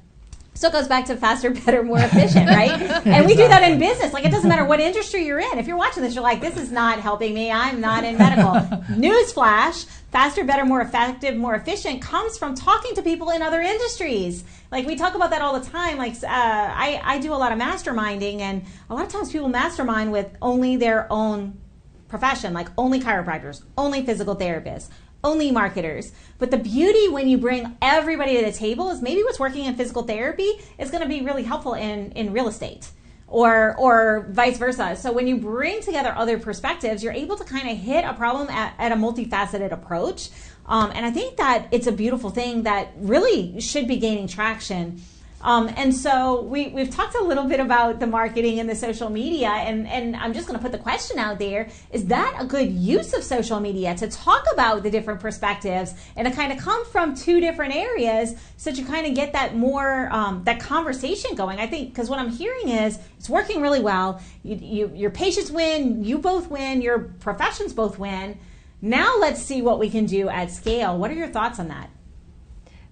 So it goes back to faster, better, more efficient, right? And we do that in business. Like, it doesn't matter what industry you're in. If you're watching this, you're like, this is not helping me. I'm not in medical. Newsflash, faster, better, more effective, more efficient comes from talking to people in other industries. Like, we talk about that all the time. Like, I do a lot of masterminding, and a lot of times people mastermind with only their own profession, like only chiropractors, only physical therapists, only marketers. But the beauty when you bring everybody to the table is maybe what's working in physical therapy is going to be really helpful in real estate or vice versa. So when you bring together other perspectives, you're able to kind of hit a problem at a multifaceted approach. And I think that it's a beautiful thing that really should be gaining traction. And so we've talked a little bit about the marketing and the social media, and I'm just going to put the question out there. Is that a good use of social media to talk about the different perspectives and to kind of come from two different areas so that you kind of get that more, that conversation going? I think, because what I'm hearing is it's working really well. Your patients win, you both win, your professions both win. Now let's see what we can do at scale. What are your thoughts on that?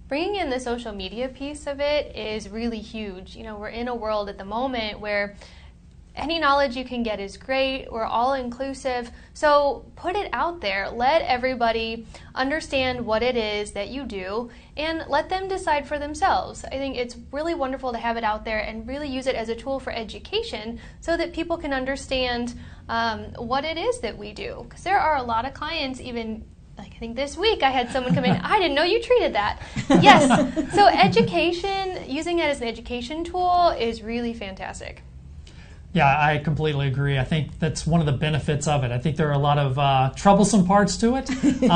Bringing in the social media piece of it is really huge. You know, we're in a world at the moment where any knowledge you can get is great. We're all inclusive. So put it out there. Let everybody understand what it is that you do and let them decide for themselves. I think it's really wonderful to have it out there and really use it as a tool for education so that people can understand what it is that we do. Because there are a lot of clients, even like I think this week I had someone come in, I didn't know you treated that. Yes. So education, using it as an education tool is really fantastic. Yeah, I completely agree. I think that's one of the benefits of it. I think there are a lot of troublesome parts to it, but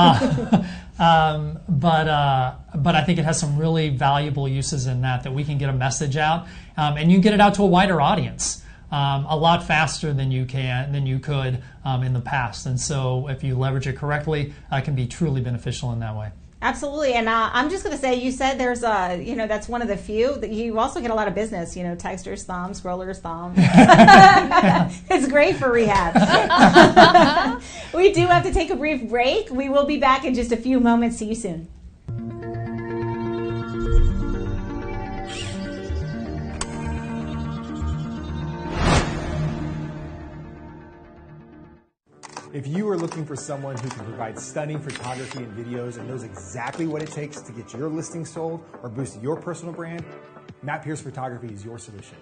I think it has some really valuable uses in that we can get a message out, and you can get it out to a wider audience. A lot faster than you could in the past, and so if you leverage it correctly, it can be truly beneficial in that way. Absolutely, and I'm just going to say, you said there's that's one of the few that you also get a lot of business. Texter's thumb, scroller's thumb. It's great for rehab. We do have to take a brief break. We will be back in just a few moments. See you soon. If you are looking for someone who can provide stunning photography and videos and knows exactly what it takes to get your listing sold or boost your personal brand, Matt Pierce Photography is your solution.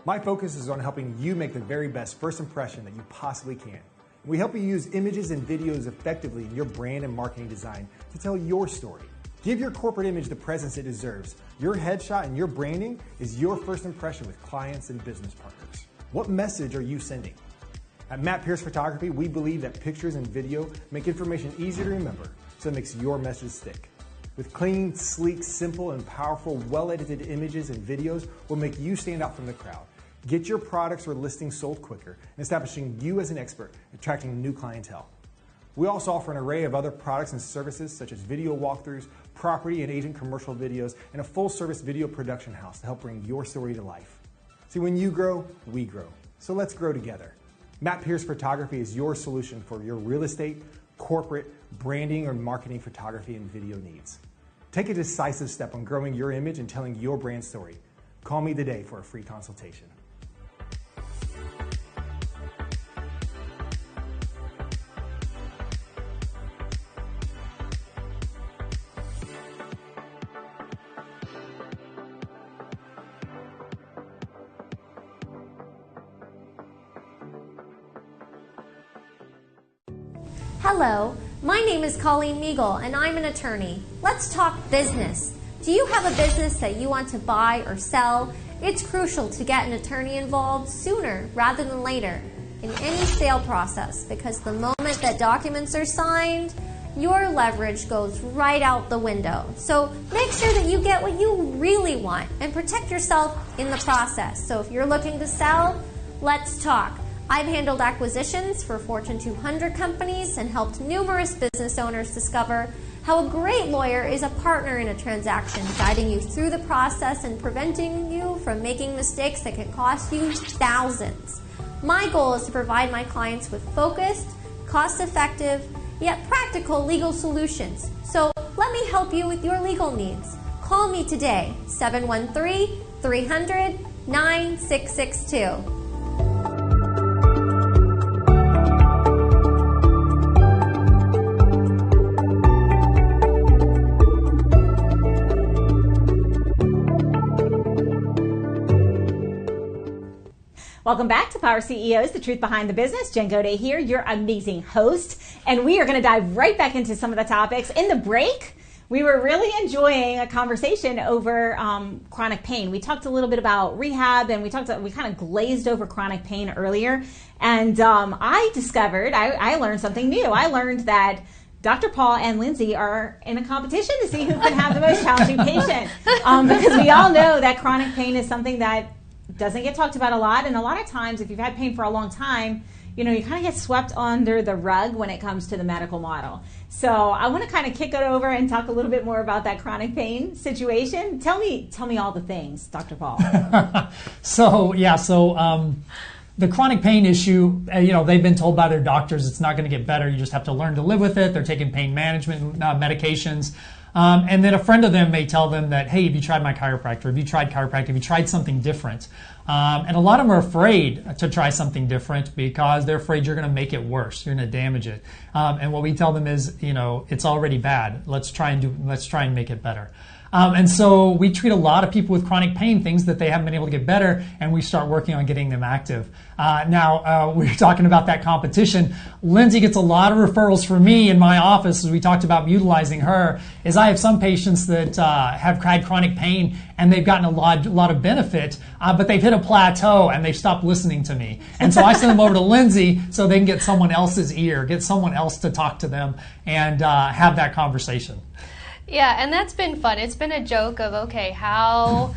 My focus is on helping you make the very best first impression that you possibly can. We help you use images and videos effectively in your brand and marketing design to tell your story. Give your corporate image the presence it deserves. Your headshot and your branding is your first impression with clients and business partners. What message are you sending? At Matt Pierce Photography, we believe that pictures and video make information easier to remember, so it makes your message stick. With clean, sleek, simple, and powerful, well-edited images and videos will make you stand out from the crowd. Get your products or listings sold quicker, and establishing you as an expert, attracting new clientele. We also offer an array of other products and services such as video walkthroughs, property and agent commercial videos, and a full-service video production house to help bring your story to life. See, when you grow, we grow. So let's grow together. Matt Pierce Photography is your solution for your real estate, corporate, branding, or marketing photography and video needs. Take a decisive step on growing your image and telling your brand story. Call me today for a free consultation. Hello, my name is Colleen Meagle and I'm an attorney. Let's talk business. Do you have a business that you want to buy or sell? It's crucial to get an attorney involved sooner rather than later in any sale process, because the moment that documents are signed, your leverage goes right out the window. So make sure that you get what you really want and protect yourself in the process. So if you're looking to sell, let's talk. I've handled acquisitions for Fortune 200 companies and helped numerous business owners discover how a great lawyer is a partner in a transaction, guiding you through the process and preventing you from making mistakes that can cost you thousands. My goal is to provide my clients with focused, cost-effective, yet practical legal solutions. So let me help you with your legal needs. Call me today, 713-300-9662. Welcome back to Power CEOs, the truth behind the business. Jen Gaudet here, your amazing host. And we are going to dive right back into some of the topics. In the break, we were really enjoying a conversation over chronic pain. We talked a little bit about rehab, and we kind of glazed over chronic pain earlier. And I discovered, I learned something new. I learned that Dr. Paul and Lindsay are in a competition to see who can have the most challenging patient. Because we all know that chronic pain is something that doesn't get talked about a lot, and a lot of times if you've had pain for a long time, you kind of get swept under the rug when it comes to the medical model. So I want to kind of kick it over and talk a little bit more about that chronic pain situation. Tell me all the things, Dr. Paul. The chronic pain issue, they've been told by their doctors it's not going to get better. You just have to learn to live with it. They're taking pain management medications. And then a friend of them may tell them that, hey, have you tried my chiropractor? Have you tried chiropractic? Have you tried something different? And a lot of them are afraid to try something different because they're afraid you're going to make it worse. You're going to damage it. And what we tell them is, it's already bad. Let's try and make it better. And so we treat a lot of people with chronic pain, things that they haven't been able to get better, and we start working on getting them active. Now, we're talking about that competition. Lindsay gets a lot of referrals from me in my office, as we talked about utilizing her, is I have some patients that have had chronic pain, and they've gotten a lot of benefit, but they've hit a plateau, and they've stopped listening to me. And so I send them over to Lindsay so they can get someone else's ear, get someone else to talk to them, and have that conversation. Yeah, and that's been fun. It's been a joke of, okay, how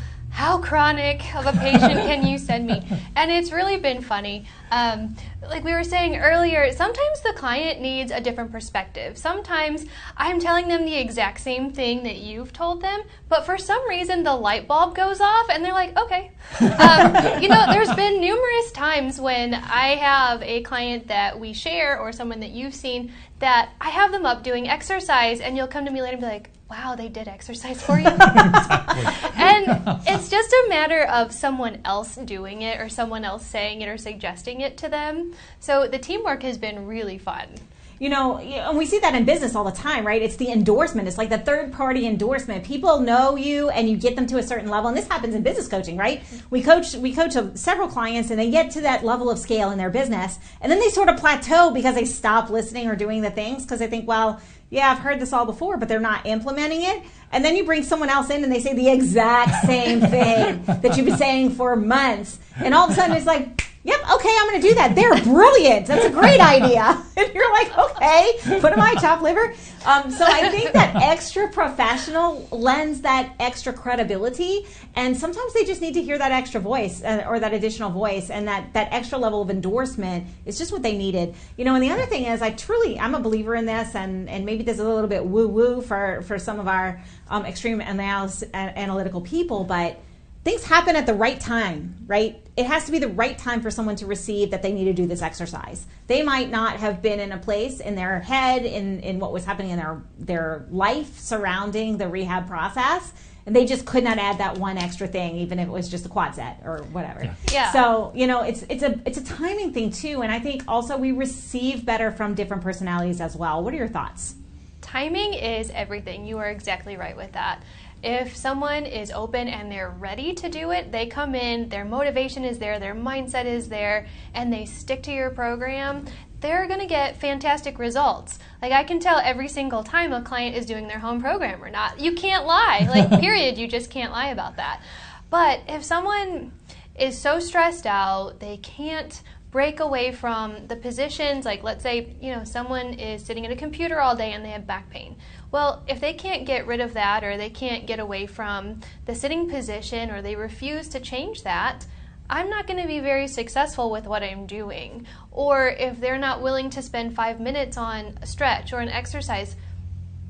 chronic of a patient can you send me? And it's really been funny. Like we were saying earlier, sometimes the client needs a different perspective. Sometimes I'm telling them the exact same thing that you've told them, but for some reason the light bulb goes off and they're like, okay. There's been numerous times when I have a client that we share or someone that you've seen that I have them up doing exercise, and you'll come to me later and be like, wow, they did exercise for you? Exactly. And it's just a matter of someone else doing it or someone else saying it or suggesting it to them. So the teamwork has been really fun. And we see that in business all the time, right? It's the endorsement. It's like the third-party endorsement. People know you, and you get them to a certain level. And this happens in business coaching, right? We coach several clients, and they get to that level of scale in their business, and then they sort of plateau because they stop listening or doing the things because they think, well, yeah, I've heard this all before, but they're not implementing it. And then you bring someone else in, and they say the exact same thing that you've been saying for months, and all of a sudden it's like, yep, okay, I'm going to do that. They're brilliant. That's a great idea. And you're like, okay, put in my chopped liver. So I think that extra professional lends that extra credibility. And sometimes they just need to hear that extra voice or that additional voice, and that extra level of endorsement is just what they needed. And the other thing is I'm a believer in this, and maybe this is a little bit woo-woo for some of our extreme analytical people, but things happen at the right time, right? It has to be the right time for someone to receive that they need to do this exercise. They might not have been in a place in their head, in what was happening in their life surrounding the rehab process, and they just could not add that one extra thing, even if it was just a quad set or whatever. Yeah. So, it's a timing thing too, and I think also we receive better from different personalities as well. What are your thoughts? Timing is everything. You are exactly right with that. If someone is open and they're ready to do it, they come in, their motivation is there, their mindset is there, and they stick to your program, they're going to get fantastic results. Like, I can tell every single time a client is doing their home program or not. You can't lie. Like, period. You just can't lie about that. But if someone is so stressed out, they can't break away from the positions. Like, let's say, someone is sitting at a computer all day and they have back pain. Well, if they can't get rid of that, or they can't get away from the sitting position, or they refuse to change that, I'm not going to be very successful with what I'm doing. Or if they're not willing to spend 5 minutes on a stretch or an exercise,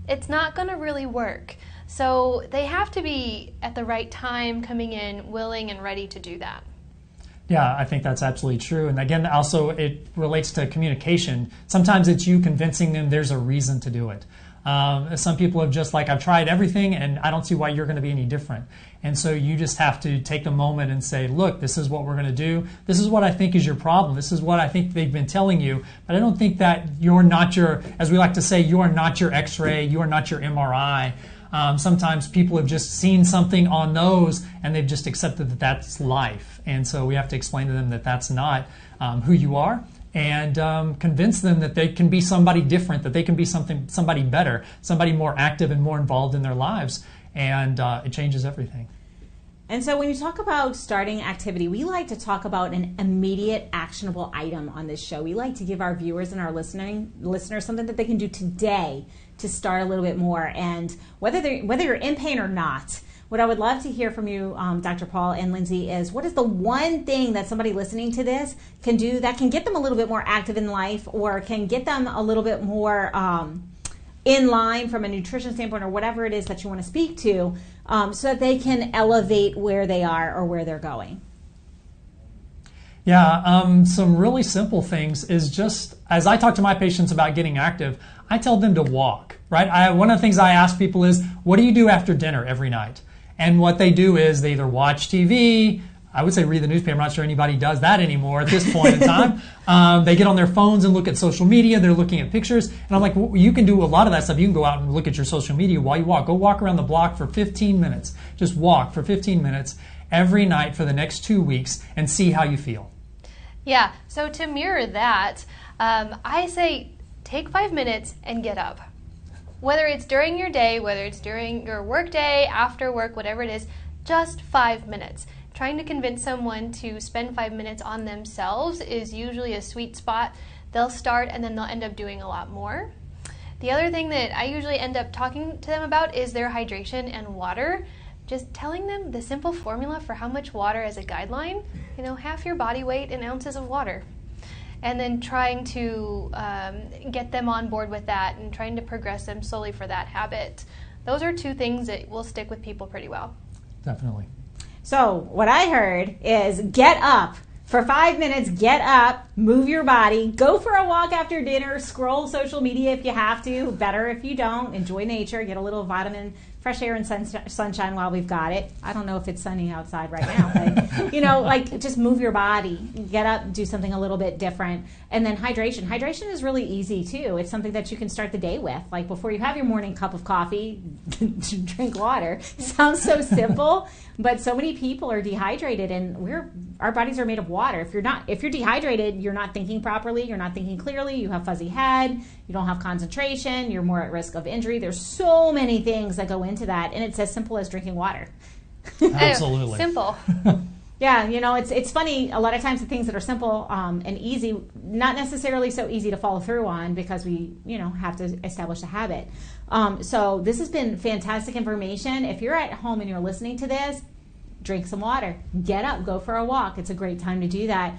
it's not going to really work. So they have to be at the right time coming in, willing and ready to do that. Yeah, I think that's absolutely true. And again, also it relates to communication. Sometimes it's you convincing them there's a reason to do it. Some people have just I've tried everything and I don't see why you're going to be any different. And so you just have to take a moment and say, look, this is what we're going to do. This is what I think is your problem. This is what I think they've been telling you. But I don't think that you're not as we like to say, you are not your X-ray, you are not your MRI. Sometimes people have just seen something on those and they've just accepted that that's life. And so we have to explain to them that that's not who you are, and convince them that they can be somebody different, that they can be somebody better, somebody more active and more involved in their lives. And it changes everything. And so when you talk about starting activity, we like to talk about an immediate actionable item on this show. We like to give our viewers and our listeners something that they can do today to start a little bit more. And whether you're in pain or not, what I would love to hear from you, Dr. Paul and Lindsay, is what is the one thing that somebody listening to this can do that can get them a little bit more active in life, or can get them a little bit more in line from a nutrition standpoint, or whatever it is that you want to speak to, so that they can elevate where they are or where they're going? Yeah, some really simple things is just, as I talk to my patients about getting active, I tell them to walk, right? One of the things I ask people is, what do you do after dinner every night? And what they do is they either watch TV, I would say read the newspaper. I'm not sure anybody does that anymore at this point in time. They get on their phones and look at social media. They're looking at pictures. And I'm like, well, you can do a lot of that stuff. You can go out and look at your social media while you walk. Go walk around the block for 15 minutes. Just walk for 15 minutes every night for the next 2 weeks and see how you feel. Yeah, so to mirror that, I say take 5 minutes and get up. Whether it's during your day, whether it's during your work day, after work, whatever it is, just 5 minutes. Trying to convince someone to spend 5 minutes on themselves is usually a sweet spot. They'll start and then they'll end up doing a lot more. The other thing that I usually end up talking to them about is their hydration and water. Just telling them the simple formula for how much water as a guideline, half your body weight in ounces of water. And then trying to get them on board with that and trying to progress them slowly for that habit. Those are two things that will stick with people pretty well. Definitely. So what I heard is get up. For 5 minutes, get up, move your body, go for a walk after dinner, scroll social media if you have to, better if you don't, enjoy nature, get a little vitamin, fresh air and sunshine while we've got it. I don't know if it's sunny outside right now, but, just move your body, get up, do something a little bit different. And then hydration. Hydration is really easy, too. It's something that you can start the day with. Like before you have your morning cup of coffee, drink water. Sounds so simple, but so many people are dehydrated, and our bodies are made of water. If you're dehydrated, you're not thinking properly, you're not thinking clearly, you have fuzzy head, you don't have concentration, you're more at risk of injury. There's so many things that go into that, and it's as simple as drinking water. Absolutely. Simple. Yeah, it's funny, a lot of times the things that are simple and easy, not necessarily so easy to follow through on because we, have to establish a habit. So this has been fantastic information. If you're at home and you're listening to this, drink some water, get up, go for a walk. It's a great time to do that.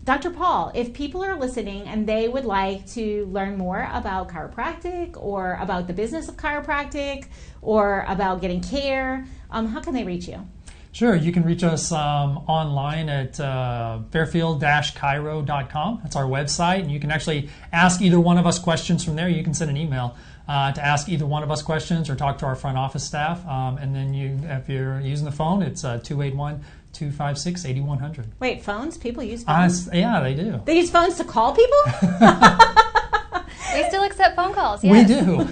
Dr. Paul, if people are listening and they would like to learn more about chiropractic or about the business of chiropractic or about getting care, how can they reach you? Sure. You can reach us online at fairfield-chiro.com. That's our website. And you can actually ask either one of us questions from there. You can send an email to ask either one of us questions or talk to our front office staff. And then if you're using the phone, it's 281-256-8100. Wait, phones? People use phones? Yeah, they do. They use phones to call people? We still accept phone calls, We yes. do.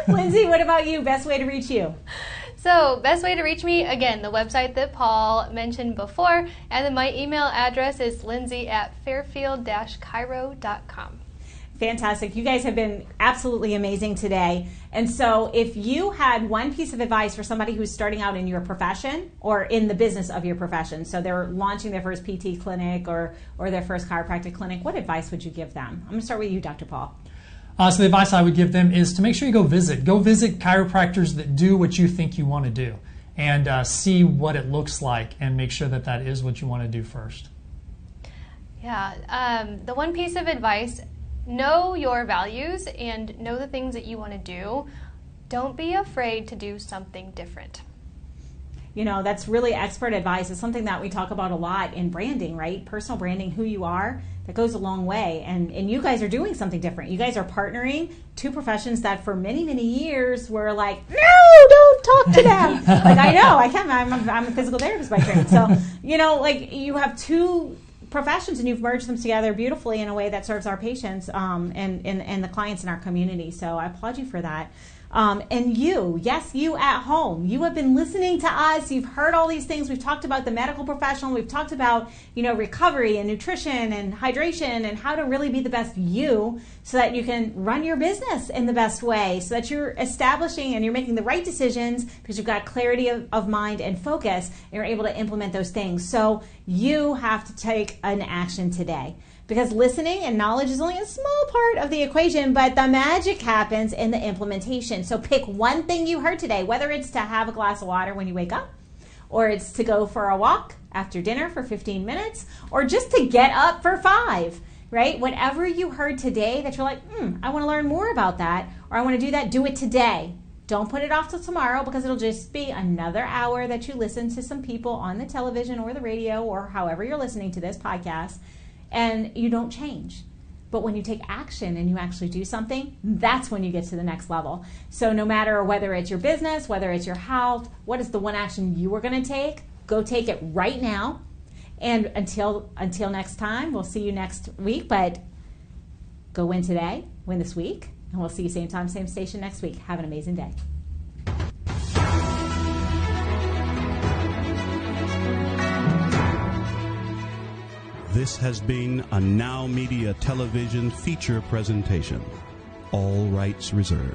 Lindsay, what about you? Best way to reach you? So, best way to reach me, again, the website that Paul mentioned before, and then my email address is lindsay@fairfield-chiro.com. Fantastic. You guys have been absolutely amazing today. And so if you had one piece of advice for somebody who's starting out in your profession or in the business of your profession, so they're launching their first PT clinic or their first chiropractic clinic, what advice would you give them? I'm going to start with you, Dr. Paul. So the advice I would give them is to make sure you go visit. Go visit chiropractors that do what you think you want to do and see what it looks like and make sure that that is what you want to do first. Yeah, the one piece of advice, know your values and know the things that you want to do. Don't be afraid to do something different. You know, that's really expert advice. It's something that we talk about a lot in branding, right? Personal branding, who you are, that goes a long way. And you guys are doing something different. You guys are partnering two professions that for many, many years were like, no, don't talk to them. Like, I know, I can't. I'm a physical therapist by trade. So, you know, like you have two professions and you've merged them together beautifully in a way that serves our patients and the clients in our community. So I applaud you for that. And you, yes, you at home, you have been listening to us. You've heard all these things. We've talked about the medical professional. We've talked about, you know, recovery and nutrition and hydration and how to really be the best you so that you can run your business in the best way, so that you're establishing and you're making the right decisions because you've got clarity of mind and focus and you're able to implement those things. So you have to take an action today. Because listening and knowledge is only a small part of the equation, but the magic happens in the implementation. So pick one thing you heard today, whether it's to have a glass of water when you wake up, or it's to go for a walk after dinner for 15 minutes, or just to get up for 5, right? Whatever you heard today that you're like, I want to learn more about that, or I want to do that, do it today. Don't put it off till tomorrow because it'll just be another hour that you listen to some people on the television or the radio or however you're listening to this podcast, and you don't change. But when you take action and you actually do something, that's when you get to the next level. So no matter whether it's your business, whether it's your health, what is the one action you are going to take? Go take it right now. And until next time, we'll see you next week. But go win today, win this week, and we'll see you same time, same station next week. Have an amazing day. This has been a NowMedia Television feature presentation. All rights reserved.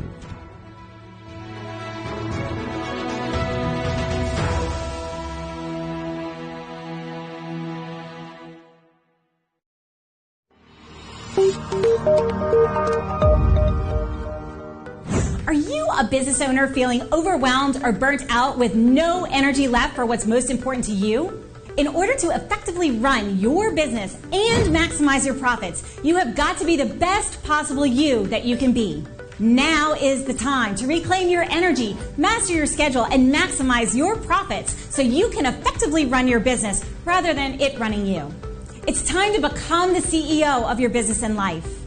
Are you a business owner feeling overwhelmed or burnt out with no energy left for what's most important to you? In order to effectively run your business and maximize your profits, you have got to be the best possible you that you can be. Now is the time to reclaim your energy, master your schedule, and maximize your profits so you can effectively run your business rather than it running you. It's time to become the CEO of your business and life.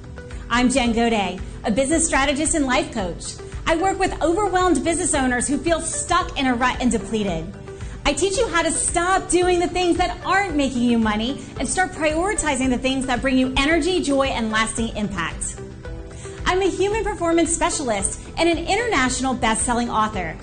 I'm Jen Gaudet, a business strategist and life coach. I work with overwhelmed business owners who feel stuck in a rut and depleted. I teach you how to stop doing the things that aren't making you money and start prioritizing the things that bring you energy, joy, and lasting impact. I'm a human performance specialist and an international best-selling author.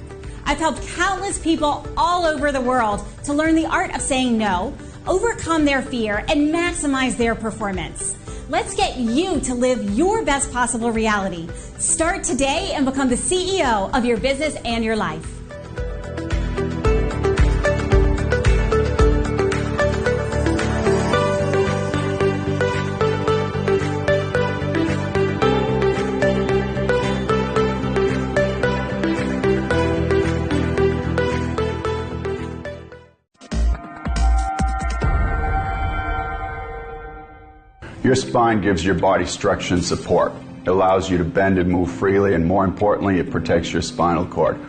I've helped countless people all over the world to learn the art of saying no, overcome their fear, and maximize their performance. Let's get you to live your best possible reality. Start today and become the CEO of your business and your life. Your spine gives your body structure and support. It allows you to bend and move freely, and more importantly, it protects your spinal cord.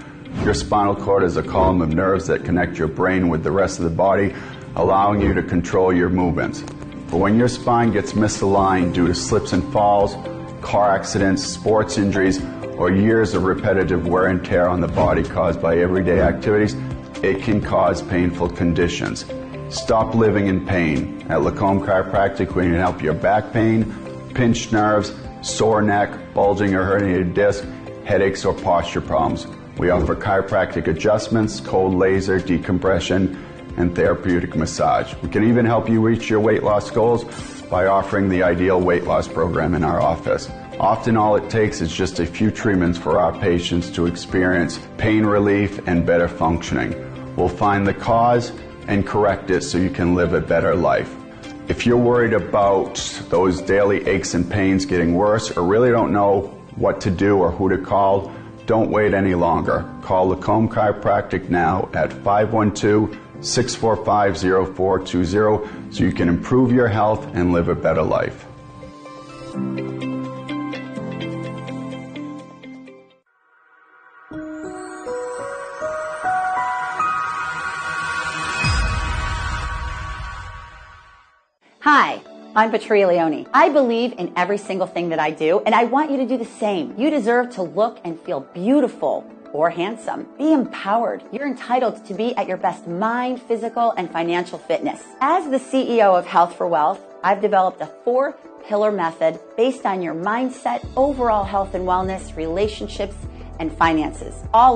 Your spinal cord is a column of nerves that connect your brain with the rest of the body, allowing you to control your movements. But when your spine gets misaligned due to slips and falls, car accidents, sports injuries, or years of repetitive wear and tear on the body caused by everyday activities, it can cause painful conditions. Stop living in pain. At Lacombe Chiropractic, we can help your back pain, pinched nerves, sore neck, bulging or herniated disc, headaches, or posture problems. We offer chiropractic adjustments, cold laser, decompression, and therapeutic massage. We can even help you reach your weight loss goals by offering the ideal weight loss program in our office. Often all it takes is just a few treatments for our patients to experience pain relief and better functioning. We'll find the cause and correct it so you can live a better life. If you're worried about those daily aches and pains getting worse or really don't know what to do or who to call, don't wait any longer. Call Lacombe Chiropractic now at 512-645-0420 so you can improve your health and live a better life. Hi, I'm Patria Leone. I believe in every single thing that I do, and I want you to do the same. You deserve to look and feel beautiful or handsome. Be empowered. You're entitled to be at your best mind, physical, and financial fitness. As the CEO of Health for Wealth, I've developed a 4-pillar method based on your mindset, overall health and wellness, relationships, and finances. All of